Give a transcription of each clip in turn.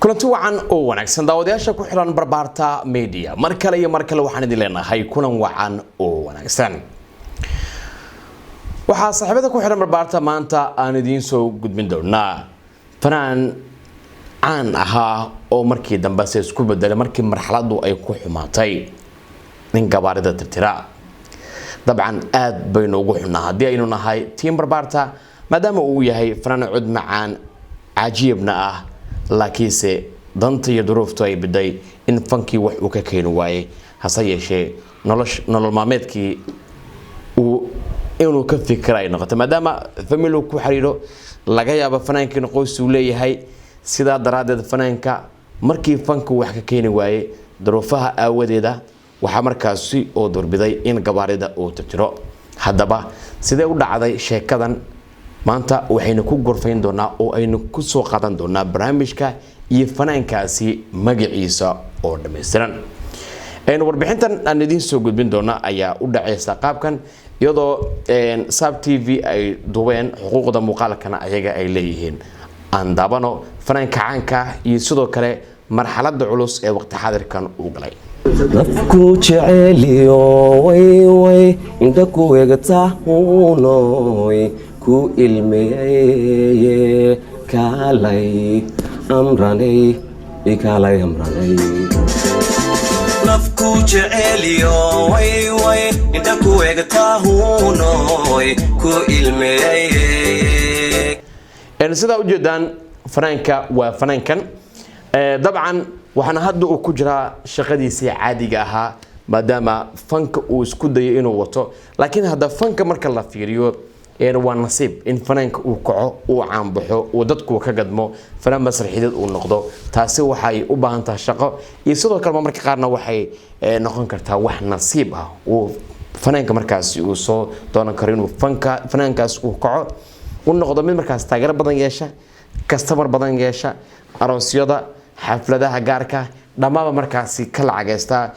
kulanti wacan oo wanaagsan daawadayaasha ku xiran barbaarta media mar kale waxaan idin leenahay kulan wacan oo wanaagsan waxa saaxiibada ku xiran barbaarta maanta aan idin soo gudbin doonaa fanaan aan ahaa oo markii dambe se isku bedelay markii marxaladu ay ku xumaatay nin gabaarida tirtira dabcan aad baynu ugu xunaa hadii aynu nahay team barbaarta maadaama uu yahay fanaan cod macaan cajiibna ah laakiinse danta iyo duruuftu ay biday in fankii wax uu ka keeni waayay hase yeeshee nolol maalmeedkii inuu ka fikira ay noqoto maadaama family ku xiriiro laga yaabo fanaankiina qoys uu leeyahay sidaa daraadeed fanaanka markii fanku wax ka keeni waayay duruufaha aawadeeda waxa markaasi oo durbiday in gabaarida uu tirtiro haddaba sidee u dhacday sheekadan maanta waxaynu ku gorfayn doonaa oo aynu ku soo qaadan doonaa barnaamijka iyo fanaankaasi magaciisa oo dhameystiran warbixintan aan idin soo gudbin doona ayaa u dhacaysa qaabkan iyadoo Sab TV ay duubeen xuquuqda muuqaalkana ayaga ay leeyihiin aan daabano fanaanka caanka iyo sidoo kale marxaladda culus ee waqti xaadirkan uu galay nafku jeceliyo way inta ku eegta huunoy ku ilmeeyay kaalay amranay nafku jeceliyo way inta ku eegta huunoy ku ilmeeyay sida u jeedaan fanaanka waa fanaankan dabcan waxana hadda uu ku jiraa shaqadiisa caadiga ahaa maadaama fanka uu isku dayo inuu wato laakiin hadda fanka marka la fiiriyo waa nasiib in fanaanka uu kaco uu caanbaxo uu dadku ka gadmo fanaan masraxiyeed uu noqdo taasi waxay u baahan tahay shaqo iyo sidoo kale marka qaarna waxay noqon kartaa wax nasiib ah uu fanaanka markaas uu soo doonan karo inuu fanaankaas uu kaco uu noqdo mid markaas taageero badan yeesha customer badan yeesha aroosyada xafladaha gaarka dhamaaba markaasi ka lacageysta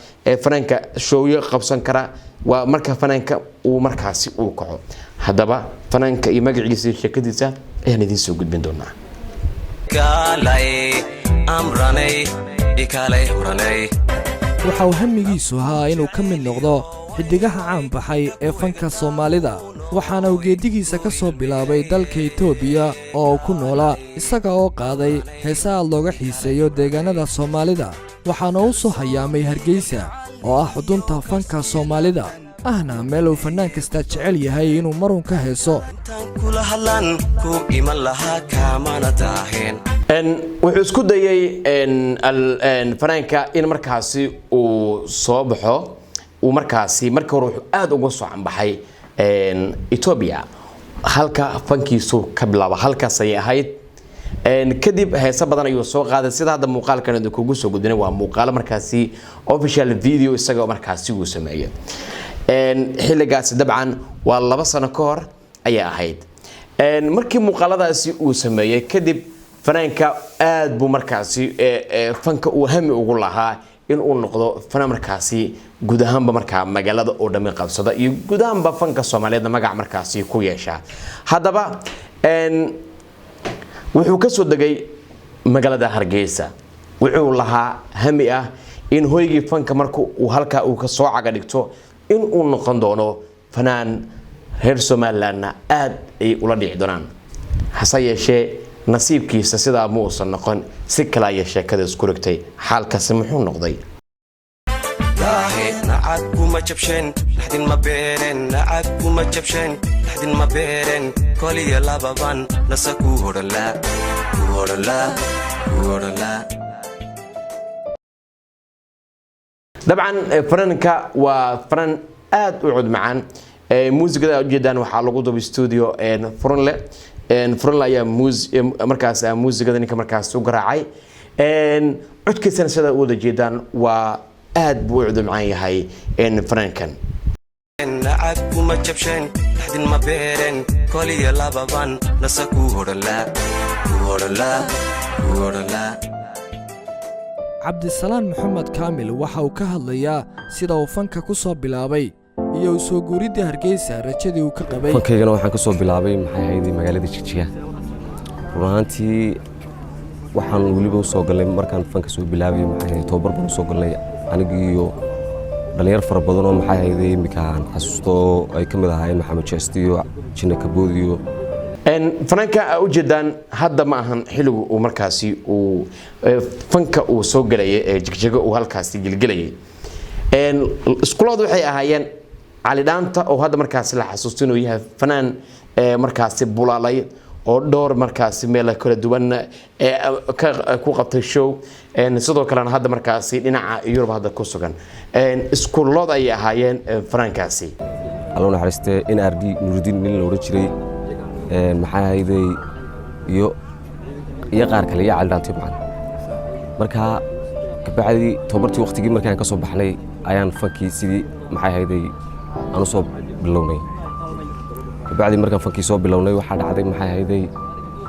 fanaanka showyo qabsan kara waa marka fanaanka uu markaasi uu kaco haddaba fanaanka iyo magaciisa sheekadiisa ayaan idin soo gudbin doonaa waxa uu hamigiisu ahaa inuu ka mid noqdo xidigaha caan baxay ee fanka Soomaalida waxaana uu geedigiisa ka soo bilaabay dalka Itoobiya oo ku noolaa isaga oo qaaday heesaha looga xiiseeyo deegaanada Soomaalida waxaana uu soo hayaamay Hargeysa oo ah xudunta fanka Soomaalida ahna meel uu fanaan kasta jecel yahay inuu marun ka heeso kula hadlan ku iman laha kaamana taaheen wuxuu isku dayay fanaanka in markaasi uu soo baxo uu markaasi markii hore wuxuu aad uga soo canbaxay Ethiopia halka fankiisu ka bilaabo halkaas ay ahayd kadib heesa badan ayuu soo qaaday sida hadda muuqaalkan uu kugu soo gudbinay waa muuqaal markaasi official video isaga markaasi uu sameeyay xilligaas dabcan waa 2 sano ka hor ayaa ahayd markii muuqaaladaasi uu sameeyay kadib fanaanka aad buu markaasi fanka uu hami ugu lahaa in uu noqdo fanaan markaasi guud ahaanba markaa magaalada oo dhammi qabsada iyo guud ahaanba fanka Soomaaliyeed magac markaasi ku yeesha haddaba wuxuu ka soo degay magaalada Hargeysa wuxuu lahaa hami ah in hoygii fanka markuu uu halka uu ka soo caga dhigto in uu noqon doono fanaan reer Soomaaliland aad ay ula dhici doonaan hase yeeshee nasiibkiisa sida muusan noqon si kala ay sheekada isku rogtay xaalkaas muxuu noqday nacad kuma jabshen hadin ma beeren nacad kuma jabshen hadin ma beeren koliya lababan nasaku horala dabcan fanaanka waa fanaan aad u cod macaan muusigada ujeedaan waxa lagu duubay studio Fronle ayaa markaas muusigada ninka markaas u garaacay codkiisana sida u wada jeedaan waa aad buu u cod macaan yahay fanaankan nacad kuma jabshen hadin ma beeren koliya lababan nasaku horala Cabdisalaan Maxamed Kaamil waxa uu ka hadlayaa sida uu fanka ku soo bilaabay iyo soo guuridda Hargeysa rajadii uu ka qabay fankaygana waxaan ka soo bilaabay maxay ahayd magaalada Jigjiga runaantii waxaan weliba u soo galnay markaan fanka soo bilaabay maxay tababar baan u soo galnay anigiyo dhalinyar fara badan oo maxay ahayd imika aan xasuusto ay ka mid ahaayeen Maxamed Jeestiyo Jina Kaboodiyo fanaanka u jeedaan hadda ma ahan xilligu uu markaasi uu fanka uu soo galayay ee jigjiga uu halkaasi gilgilayay iskuuladu waxay ahaayeen cali dhaanta oo hadda markaasi la xasuusto inuu yahay fanaan markaasi bulaalay oo dhowr markaasi meel kala duwan ku qabtay show sidoo kalena hadda markaasi dhinaca Yurub hadda ku sugan iskuulada ay ahaayeen fanaankaasi aloo naxariistay NRD Nuruddin nin la oran jiray maxay ahayd iyo qaar kale iyo cali dhaantay macna marka kabacdi tababartii waqtigii markaan ka soo baxnay ayaan fankii sidii maxay ahayd aan soo bilownay kabacdi markaan fankii soo bilownay waxa dhacday maxay ahayd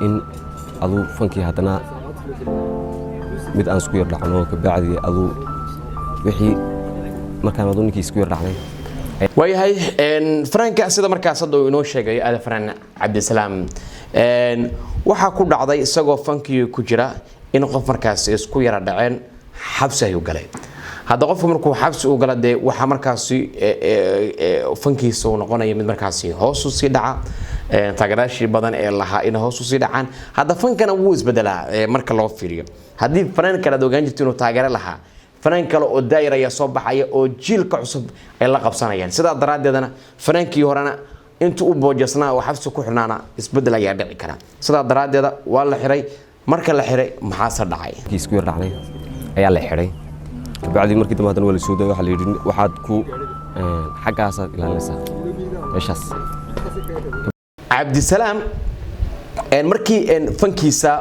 in adu fankii hadana mid aan isku yar dhacno kabacdi adu wixii markaan adu ninkii isku yar dhacnay wayahay Franka sida markaas hadda uu inoo sheegay Aada Faraan Cabdisalaam waxa ku dhacday isagoo fankii ku jira in qof markaas isku yara dhaceen xabsi ayuu galay hadda qofku markuu xabsi u gala de waxa markaasi fankiisa uu noqonaya mid markaasi hoos u sii dhaca taageerayaashii badan ee lahaa in hoos u sii dhacaan hadda fankana wuu isbedelaa marka loo fiiriyo haddii fanaan kale ogaan jirto inuu taageero lahaa fanaan kale oo daayir ayaa soo baxaya oo jiilka cusub ay la qabsanayaan sidaa daraadeedana fanaankii horena intuu u boojasnaa oo xabsi ku xirnaana isbedel ayaa dhici kara sidaa daraadeeda waa la xiray marka la xiray maxaa sa dhacay isku yar dhacday ayaa la xiray kabacdi markii dambe hadana wala soo day waxa la yiri waxaad ku xagaas ilaalinaysaa meeshaas Cabdisalaam markii fankiisa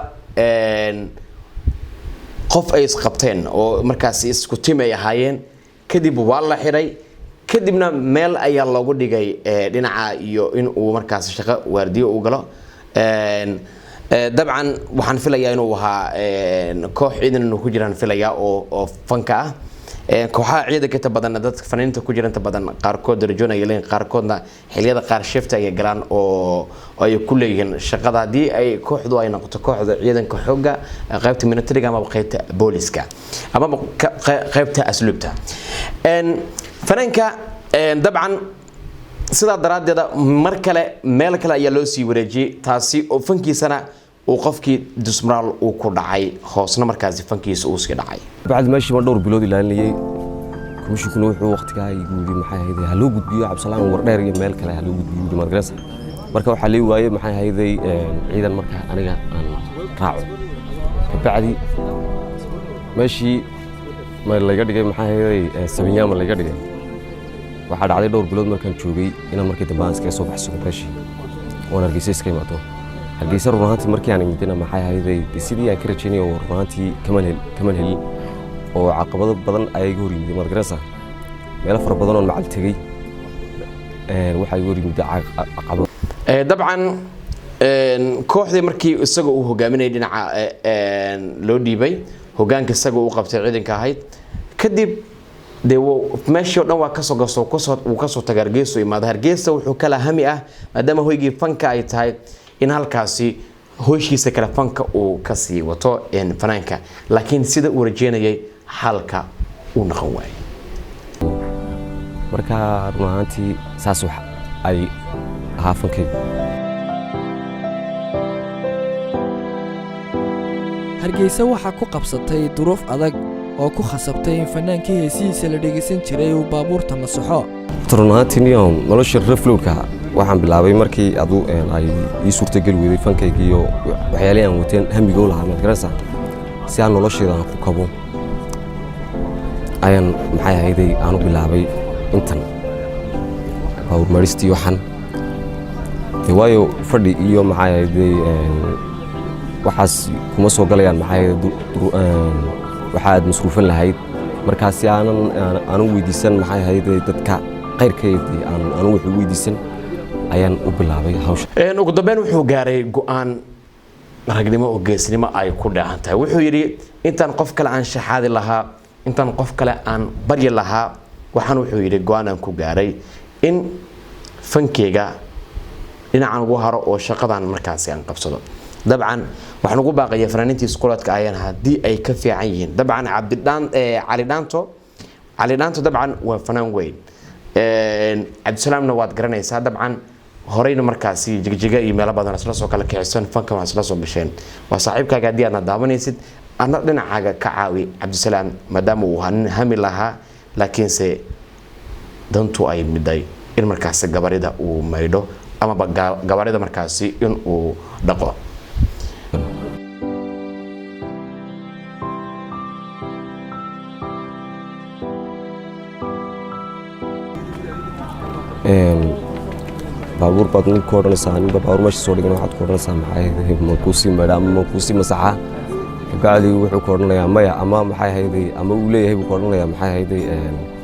qof ay isqabteen oo markaas isku timay ahaayeen kadib waa la xiray kadibna meel ayaa loogu dhigay dhinaca iyo in uu markaas shaqo waardiyo u galo dabcan waxaan filayaa inuu ahaa koox ciidan inuu ku jiraan filayaa oo fanka ah kooxaha ciidanka inta badan dadka fanaaniinta ku jira inta badan qaarkood darajoon ay leeyihiin qaarkoodna xilliyada qaar shift ay galaan oo ay ku leeyihiin shaqada hadii ay kooxdu ay noqoto kooxda ciidanka xooga qaybta militariga ama qaybta booliska ama qaybta asluubta fanaanka dabcan sida daraadeeda mar kale meel kale ayaa loo sii wareejiyay taasi oo fankiisana uu qofkii dusmaraal uu ku dhacay hoosna markaas fankiisa uu iska dhacay بعد ماشي ما دور بلودي لاني كمشي كنو وحو وقتها يقولي maxay ahayd haloo gudbiyo Cabdisalaam war dheer iyo meel kale haloo gudbiyo markaas marka waxa leey waayay maxay ahayd ciidan marka aniga aan raaco kabacdi ماشي ma laga dhigay maxay ahayd sameeyama laga dhigay waxa dhacday dhowr bilood markaan joogay inaan markii dambe aan iska soo baxso meeshii oo Hargeysa iska imaato Hargeysa runaantii markii aan imidina maxay ahayd sidii aan ka rajaynay oo runaantii kaman hel oo caqabado badan ay igu horimid markaasa meel far badan oo macal tagay waxa igu horimid caqabado dabcan kooxdii markii isaga uu hogaaminay dhinaca loo dhiibay hogaanka isaga uu qabtay ciidanka ahayd kadib de meeshii dhan waa ka soo gasto uu ka soo tagay Hargeysa imaada Hargeysa wuxuu kala hami ah maadaama hoygii fanka ay tahay in halkaasi hooyishiisa kala fanka uu ka sii wato fanaanka laakiin sida uu rajeynayay halka uu noqon waayay marka runaantii saas wax ay ahaa fankii Hargeysa waxa ku qabsatay duruuf adag oo ku khasabtay in fanaankii heesiisa la dhageysan jiray uu baabuurta masaxo runaantii nolosha raflowka waxaan bilaabay markii adu ay ii suurtagal weeday fankayga iyo waxyaalaha aan wateen hamiga u lahaa markaasa si aan nolosheeda ku kabo ayaan maxay ahayd aan u bilaabay intan baabuur maristi waxan waayo fadhi iyo maxay ahayd waxaas kuma soo galayaan maxay waxaad masruufan lahayd markaas aan weydiisan maxay ahayd dadka qayrkeedii aan wuxuu weydiisan ayaan u bilaabay hawsha ugu dambeyn wuxuu gaaray go'aan ragnimo oo geesnimo ay ku dhaahan tahay wuxuu yiri intaan qof kale aan shaxaadi lahaa intaan qof kale aan baryi lahaa waxaan wuxuu yiri go'aan aan ku gaaray in fankeyga dhinacan ugu haro oo shaqadan markaas aan qabsado dabcan waxaan ugu baaqayaa fanaaniintii iskuuladka ayaan haddii ay ka fiican yihiin dabcan cali dhaanto dabcan waa fanaan weyn cabdisalaamna waad garanaysaa dabcan horeyna markaasi jigjiga iyo meelo badan isla soo kala kicisan fanka waa isla soo bisheen waa saaxiibkaaga haddii aadna daawanaysid adna dhinacaaga ka caawi cabdisalaam maadaama uu hami lahaa laakiinse dantu ay miday in markaasi gabarida uu maydho amaba gabarida markaasi in uu dhaqo baabuur baad nin ku odhanaysaa ninba baabuur meesha soo dhigan waxaad ku odhanaysaa maxay ma kuusii maydha ama ma kuusii masaxa kabacdi wuxuu ku odhanayaa maya ama maxay hayday ama uu leeyahay buu ku odhanayaa maxay hayday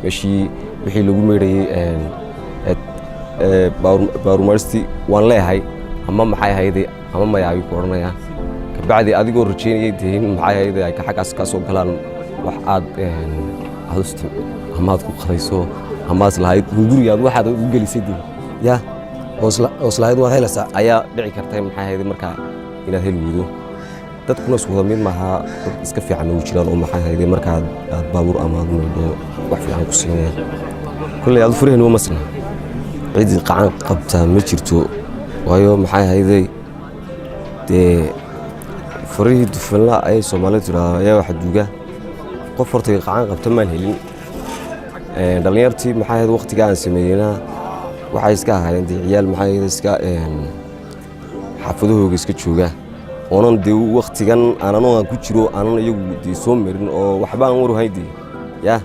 meeshii wixii lagu meydhayay baabuur maydhsti waan leeyahay ama maxay hayday ama maya ayuu ku odhanayaa kabacdi adigoo rajeynayay dee in maxay hayday ay xaggaas ka soo galaan wax aad ama aad ku qadayso ama as lahayd hungurigaad waxaad u gelisay dee yaa ooslahayd waad helaysaa ayaa dhici kartay maxay hayday markaa inaad heli weydo dadkuna isku wada mid maaha dad iska fiican ugu jiraan oo maxay hayday markaa aad baabuur ama aad meydho wax fiican ku siinaya kolley aad furaheen uma masna cid qacan qabtaa ma jirto waayo maxay hayday dee furihii dufalna ayay Soomaalidu tiraahdaa ayaa wax duuga qof hortay qacan qabta maan helin dhalinyartii maxay hayday waqtiga aan sameeyayna waxay iska ahaayeen ciyaal maxay hayday iska xaafadahooga iska jooga oonan dee waqtigan aanan ku jiro aanan iyagu dee soo marin oo waxba aan waru haydii yaa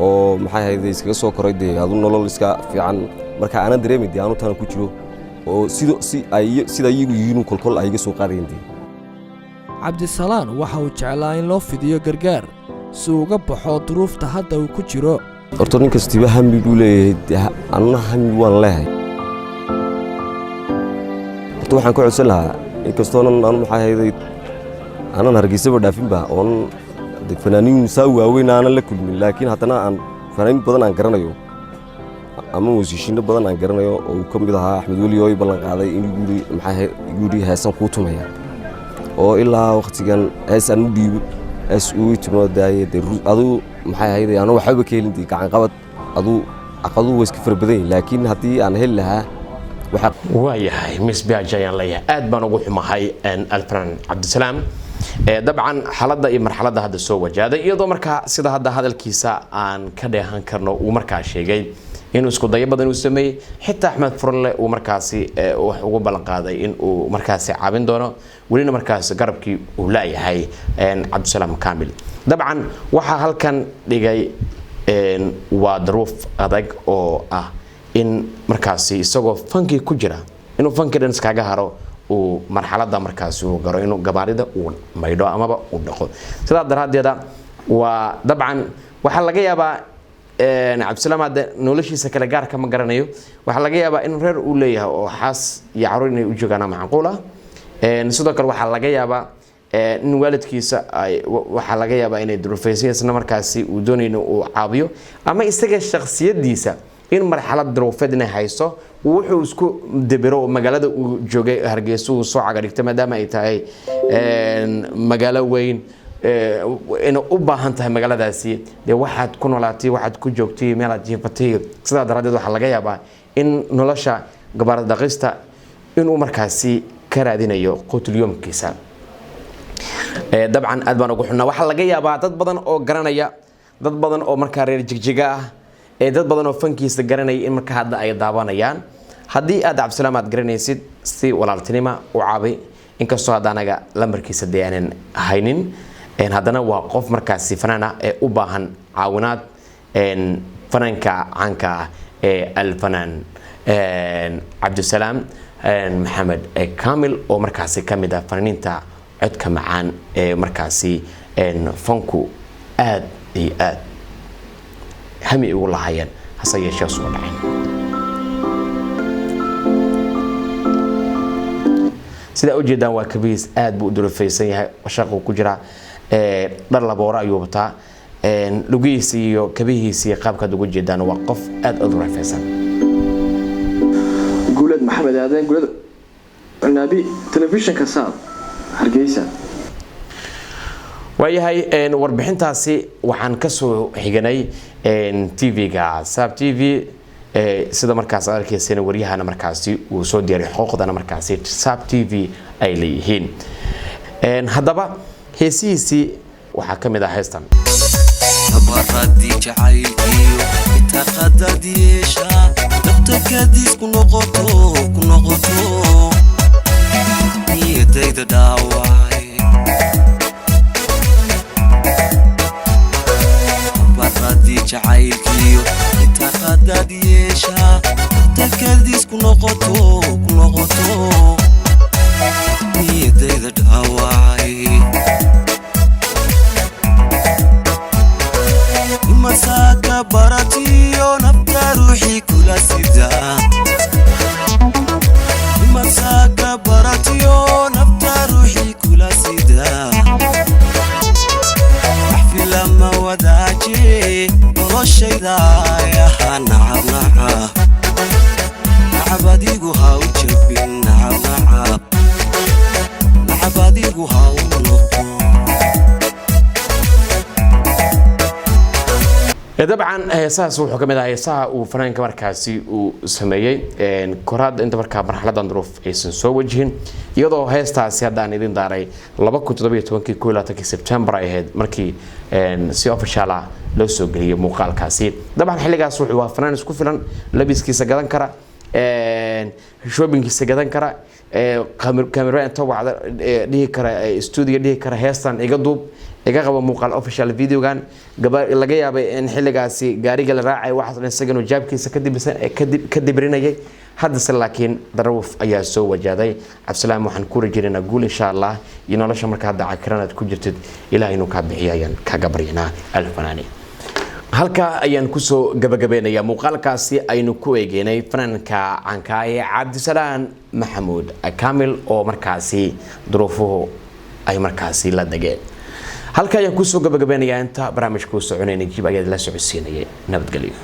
oo maxay hayday iskaga soo koray dee adu nolol iska fiican marka aanan dareemin dee aanu tan ku jiro oo sida iyagu yihiin kolkol ay iga soo qaadeen dee cabdisalaan waxa uu jeclaa in loo fidiyo gargaar si uu uga baxo duruufta hadda uu ku jiro horta nin kastiba hami buu leeyahay anna hami waan leeyahay horta waxaan ku codsan lahaa inkastoonan anu maxay hayday aanan hargeysaba dhaafinba oon fanaaniin saa waaweyn aanan la kulmin laakiin haddana aan fanaaniin badan aan garanayo ama musiishiinno badan aan garanayo oo uu ka mid ahaa axmed weli oo ballan qaaday in guri heesan kuu tumaya oo ilaa waqtigan heesaan u dhiibo hees uu tumo daaye aduu maxay hayday aanu waxba ka helin gacan qabad aduu aqadu way iska farbadan laakiin haddii aan heli lahaa waayahay misbaaji ayaan leeyahay aad baan ugu xumahay alfanaan cabdisalaam dabcan xaaladda iyo marxaladda hadda soo wajahday iyadoo markaa sida hadda hadalkiisa aan ka dheehan karno uu markaa sheegay inuu isku dayo badan uu sameeyey xitaa axmed furle uu markaasi wax ugu ballan qaaday in uu markaasi caawin doono welina markaasi garabkii uu laayahay cabdisalaam kaamil dabcan waxaa halkan dhigay waa daruuf adag oo ah in markaasi isagoo fankii ku jira inuu fankii dhan iskaga haro uu marxaladda markaasi uu garo inuu gabaarida uu maydho amaba uu dhaqo sidaa daraaddeeda waa dabcan waxaa laga yaabaa cabdisalaam hadda noloshiisa kale gaarka ma garanayo waxaa laga yaabaa in reer uu leeyahay oo xaas iyo caruur inay u joogaan macquul ah sidoo kale waxaa laga yaabaa in waalidkiisa waxaa laga yaabaa inay duruufaysan isna markaasi uu doonayno uu caabiyo ama isaga shakhsiyadiisa in marxalad duruufeed inay hayso wuxuu isku debiro magaalada uu joogay Hargeysa uu soo caga dhigtay maadaama ay tahay magaalo weyn inuu u baahan tahay magaaladaasi de waxaad ku noolaatay waxaad ku joogtay meel aad jiifatay sidaa daradeed waxa laga yaabaa in nolosha gabar dhaqista inuu markaasi ka raadinayo qutul yawmkiisa dabcan aad baan ugu xunaa waxa laga yaabaa dad badan oo garanaya dad badan oo markaa reer jigjiga ah dad badan oo fankiisa garanaya in markaa hadda ay daawanayaan haddii aad cabdisalaam aad garanaysid si walaaltinima u caabi inkastoo hadda anaga lambarkiisa dee aanan haynin haddana waa qof markaasi fanaana ee u baahan caawinaad fanaanka caanka ah ee alfanaan cabdisalaam maxamed kaamil oo markaasi ka mid ah fanaaniinta codka macaan ee markaasi fanku aad iyo aad hami ugu lahaayeen hase yeeshee soo dhaceen sida ujeedaan waa kabiis aad buu u durufaysan yahay shaqo ku jira dhar laboora ayuu wataa lugihiisa iyo kabihiisa iyo qaabkaad ugu jeedaan waa qof aad u durufaysan guulad maxamed aadan guulad النبي تلفزيون كساب هرجيسة waayahay warbixintaasi waxaan ka soo xiganay TV-ga Saab TV sida markaas arkaysan wariyahana markaasi uu soo diyaariyay xuquuqdana markaasi Saab TV ay leeyihiin haddaba heesiisi waxa kamid ah heestan abaradii jacayliyo itaqadadiisha dabtakadiis ku noqoto niyadayda dhaaway abaradii jacayliyo itaqadadiisha dabtakadiis ku noqoto niyadayda dhaaway مساك براتيو نبتا روحي كل سيدا مساك براتيو نبتا روحي كل سيدا احفي لما وداجي بغش يا نعب عباديقو هاو جبين نعب عباديقو هاو نقو dabcan heesaas wuxuu kamid ahaa heesaha uu fanaanka markaasi uu sameeyay koraad inta markaa marxaladan duruuf aysan soo wajihin iyadoo heestaasi haddaan idin daaray 2017 September ay ahayd markii si official ah loo soo geliyay muuqaalkaasi dabcan xilligaas wuxuu waa fanaan isku filan labiskiisa gadan kara shoppingkiisa gadan kara camera inta wacda dhihi kara studio dhihi kara heestan iga duub iga qabo muuqaal official videogan laga yaabay in xilligaasi gaariga la raacay waxa isagana jaabkiisa ka dibrinayay hadda laakiin darawf ayaa soo wajaaday Cabdisalaam waxaan ku rajaynaynaa guul insha Allah iyo nolosha marka hadda cakranaad ku jirtid Ilaahay inuu ka bixiyayaan kaga baryanaa alfanaani halka ayaan ku soo gabagabeenayaa muuqaalkaasi aynu ku eegeynay fanaanka cankaaye Cabdisalaam Maxamuud Kaamil oo markaasi duruufuhu ay markaasi la dageen halka ayaan ku soo gabagabeenayaa inta barnaamijku soconayna jib ayaad la socodsiinayay nabadgelyo